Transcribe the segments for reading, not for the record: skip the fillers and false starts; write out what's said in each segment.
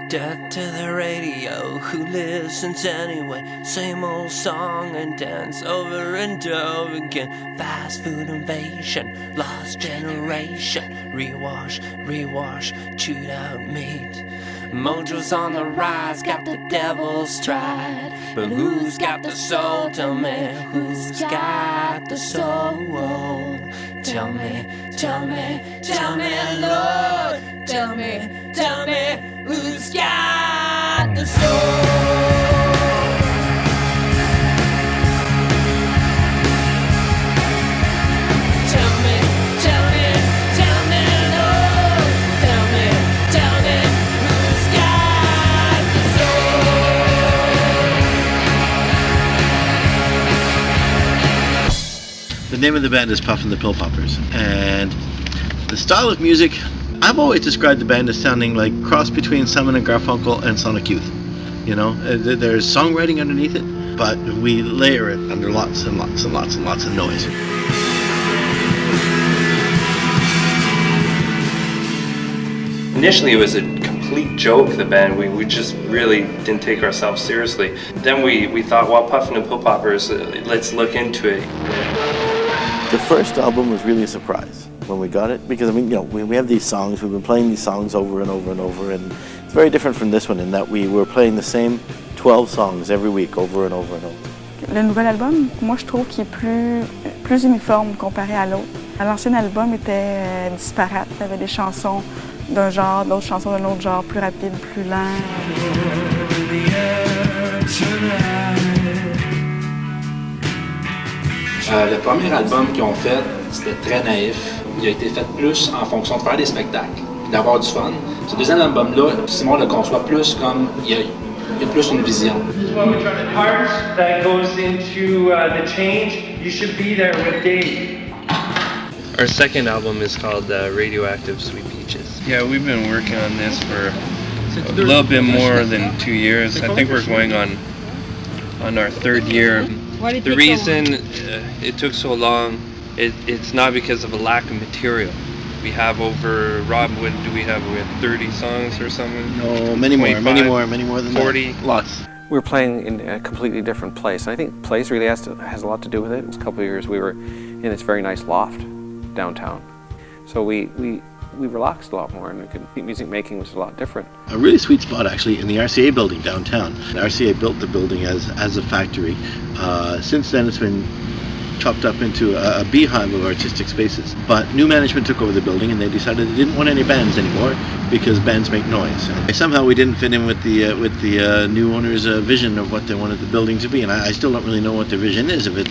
Death to the radio, who listens anyway? Same old song and dance over and over again. Fast food invasion, lost generation. Rewash, rewash, chewed out meat. Mojo's on the rise, got the devil's stride. But who's got the soul? Tell me, who's got the soul? Tell me, tell me, tell me, Lord. Tell me, who's got the soul? The name of the band is Puffin' the Pillpoppers, and the style of music, I've always described the band as sounding like cross between Simon and Garfunkel and Sonic Youth. You know, there's songwriting underneath it, but we layer it under lots and lots and lots and lots of noise. Initially it was a complete joke, the band. We just really didn't take ourselves seriously. Then we thought, well, Puffin' and Pillpoppers, let's look into it. The first album was really a surprise when we got it, because I mean, you know, we have these songs, we've been playing these songs over and over and over, and it's very different from this one in that we were playing the same 12 songs every week over and over and over. Le nouvel album, moi je trouve qu'il est plus uniforme comparé à l'autre. L'ancien album était disparate, il y avait des chansons d'un genre, d'autres chansons d'un autre genre, plus rapides, plus lents. Le premier album qu'ils ont fait, c'était très naïf. Il a été fait plus en fonction de faire des spectacles, d'avoir du fun. Ce deuxième album-là, Simon le conçoit plus comme il y a plus une vision. The parts that goes into the change, you should be there with Dave. Our second album is called Radioactive, Sweet Peaches. Yeah, we've been working on this for a little bit more than 2 years. I think we're going on our third year. The reason it took so long, it's not because of a lack of material. We have over, Rob, what do we have? We have 30 songs or something? No, many more than 40. That. Lots. We're playing in a completely different place. I think place really has a lot to do with it. It was a couple of years we were in this very nice loft downtown. So we relaxed a lot more, and music making was a lot different. A really sweet spot actually in the RCA building downtown. The RCA built the building as a factory. Since then it's been chopped up into a beehive of artistic spaces. But new management took over the building and they decided they didn't want any bands anymore because bands make noise. And somehow we didn't fit in with the new owner's vision of what they wanted the building to be, and I still don't really know what their vision is, if it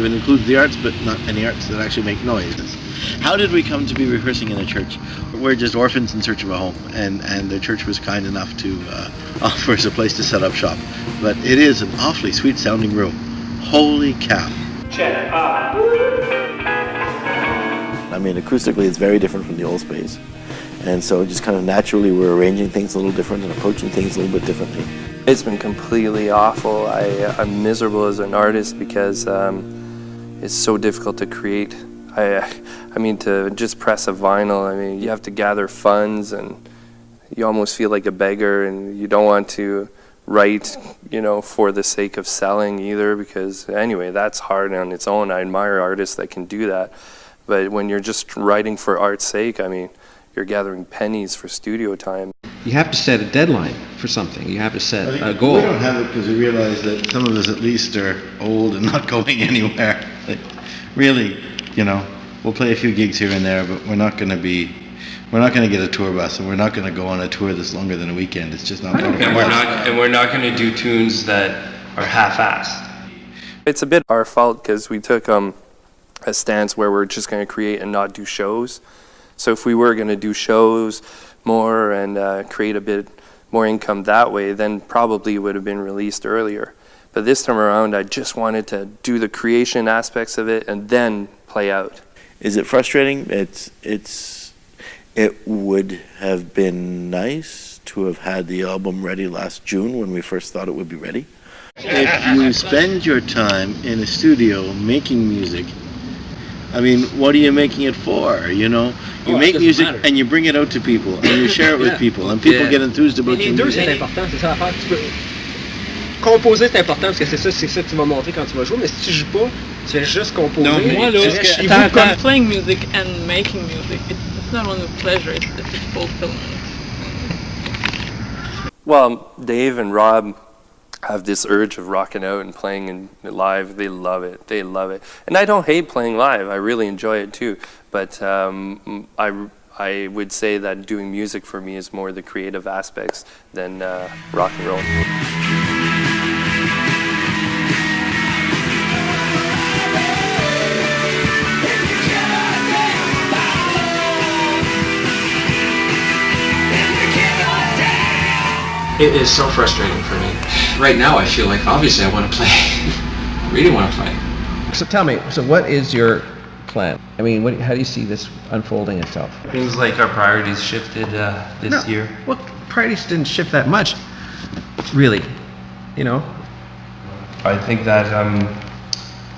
includes the arts but not any arts that actually make noise. How did we come to be rehearsing in a church? We're just orphans in search of a home, and the church was kind enough to offer us a place to set up shop. But it is an awfully sweet sounding room. Holy cow. Check. I mean, acoustically it's very different from the old space. And so just kind of naturally we're arranging things a little different and approaching things a little bit differently. It's been completely awful. I'm miserable as an artist because it's so difficult to create. I mean, to just press a vinyl, I mean, you have to gather funds and you almost feel like a beggar, and you don't want to write, you know, for the sake of selling either, because anyway, that's hard on its own. I admire artists that can do that. But when you're just writing for art's sake, I mean, you're gathering pennies for studio time. You have to set a deadline for something. You have to set a goal. We don't have it because we realize that some of us at least are old and not going anywhere. Like, really, you know, we'll play a few gigs here and there, but we're not going to get a tour bus, and we're not going to go on a tour that's longer than a weekend. It's just not going to work. And we're not going to do tunes that are half-assed. It's a bit our fault because we took a stance where we're just going to create and not do shows. So if we were going to do shows more and create a bit more income that way, then probably would have been released earlier. But this time around, I just wanted to do the creation aspects of it and then play out. Is it frustrating? It would have been nice to have had the album ready last June when we first thought it would be ready. If you spend your time in a studio making music, I mean, what are you making it for? You know, you make music and you bring it out to people and you share it with people and people get enthused about your music. C'est important, c'est ça l'affaire. Tu peux composer, c'est important parce que c'est ça que tu vas montrer quand tu vas jouer. Mais si tu joues pas, tu fais juste composer. No, moi là, playing music and making music, it's not only a pleasure, it's a fulfillment. Well, Dave and Rob have this urge of rocking out and playing in live. They love it. They love it. And I don't hate playing live. I really enjoy it too. But I would say that doing music for me is more the creative aspects than rock and roll. It is so frustrating for me. Right now I feel like obviously I want to play. I really want to play. So tell me, so what is your plan? I mean, how do you see this unfolding itself? Seems like our priorities shifted this year. Well, priorities didn't shift that much, really, you know? I think that, I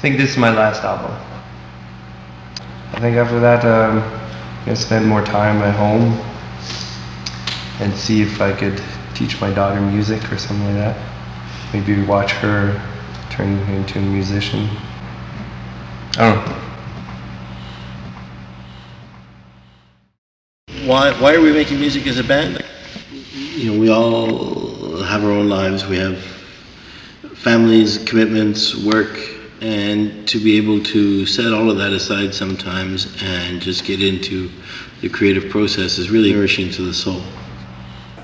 think this is my last album. I think after that, I'm going to spend more time at home and see if I could teach my daughter music or something like that. Maybe watch her turn into a musician. I don't know. Why are we making music as a band? You know, we all have our own lives. We have families, commitments, work, and to be able to set all of that aside sometimes and just get into the creative process is really nourishing to the soul.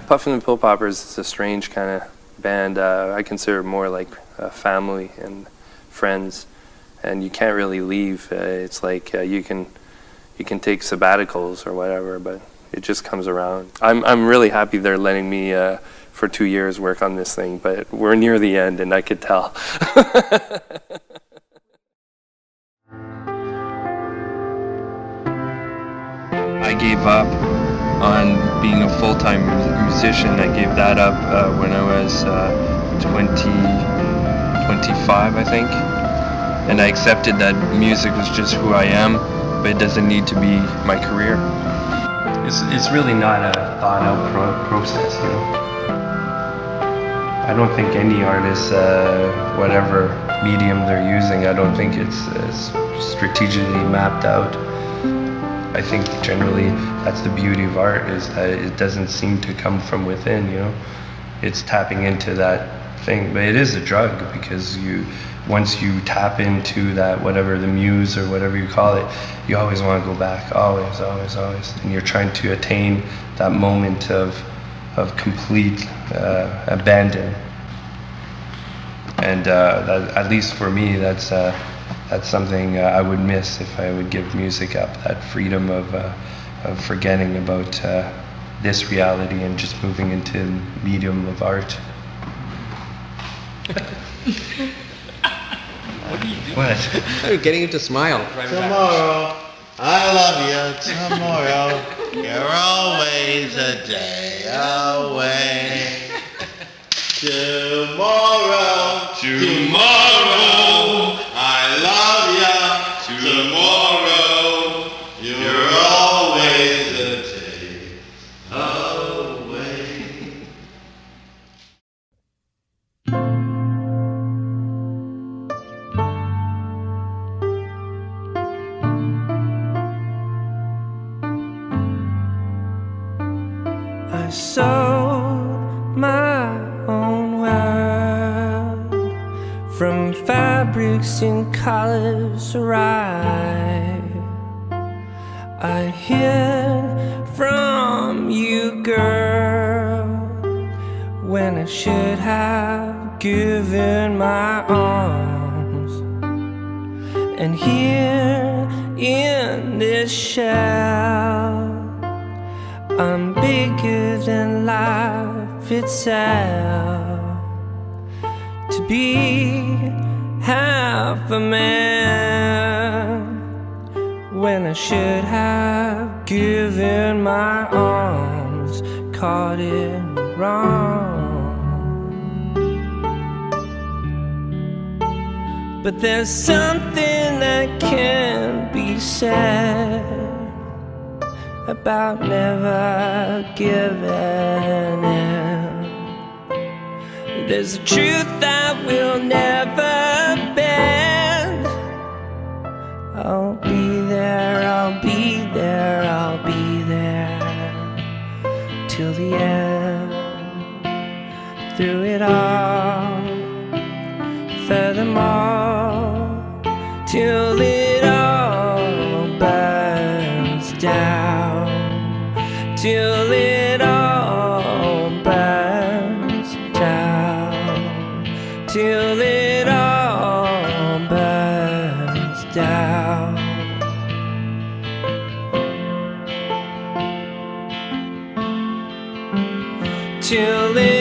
Puffin and Pillpoppers is a strange kind of band. I consider it more like family and friends, and you can't really leave. It's like you can take sabbaticals or whatever, but it just comes around. I'm really happy they're letting me for 2 years work on this thing, but we're near the end, and I could tell. I gave up on being a full-time musician. I gave that up when I was 25, I think. And I accepted that music was just who I am, but it doesn't need to be my career. It's really not a thought-out process, you know. I don't think any artist, whatever medium they're using, I don't think it's strategically mapped out. I think generally that's the beauty of art, is that it doesn't seem to come from within, you know. It's tapping into that thing, but it is a drug, because once you tap into that, whatever the muse or whatever you call it, you always want to go back, always, and you're trying to attain that moment of complete abandon. And that, at least for me, that's something I would miss if I would give music up, that freedom of forgetting about this reality and just moving into the medium of art. What? I'm getting him to smile. Tomorrow, I love you. Tomorrow, you're always a day away. Tomorrow, I love you. Tomorrow, you're always a day away. I sewed my own world from fabrics and colors right. I hid from you, girl, when I should have given my arms. And here in this shell, I'm bigger than life itself. To be half a man when I should have given my arms, caught it wrong. But there's something that can't be be said about never giving in. There's a truth that will never bend. I'll be there, I'll be there, I'll be there till the end, through it all. Furthermore, till it all burns down, till it all burns down, till it all burns down. Till it